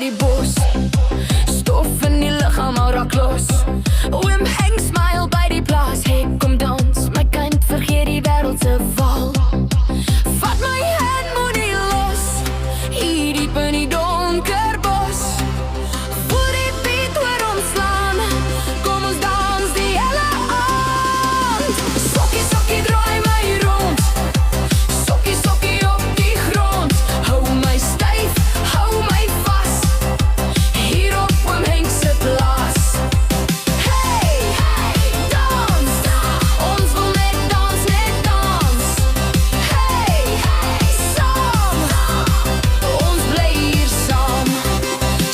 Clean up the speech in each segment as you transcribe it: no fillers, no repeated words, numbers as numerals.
die bos. Stof in die lug, almal raak los. Oom Henk smile by die plaas. Hey, kom dans, my kind, vergeet die wêreld se val. Vat my hand, moenie los. Hier diep in die donker bos. Voel die beat hoor omslaan. Kom ons dans die hele aand. Sokkie, sokkie, draai my rond. Sokkie, sokkie op die grond. Hou my styf, hou my vas. Hier op oom Henk se plaas. Hey, hey, dans. Ons wil net dans, net dans. Hey, hey, saam. Ons bly hier saam.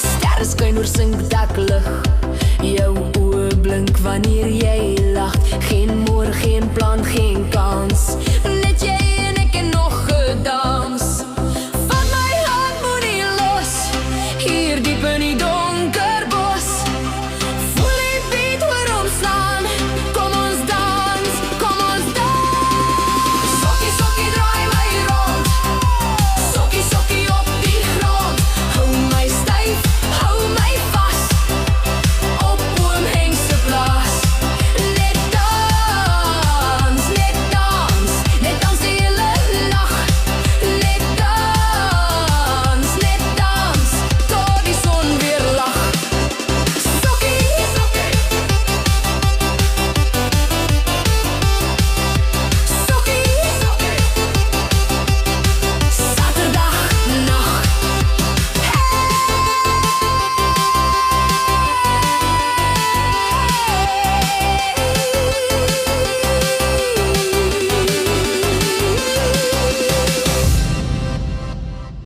Sterre skyn oor sinkdeklig. Jou oë blink wanneer jy lag. Geen môre, geen plan, geen kans. Net jy en ek en nog gedans. Van my hand moenie los. Hier diep in die donker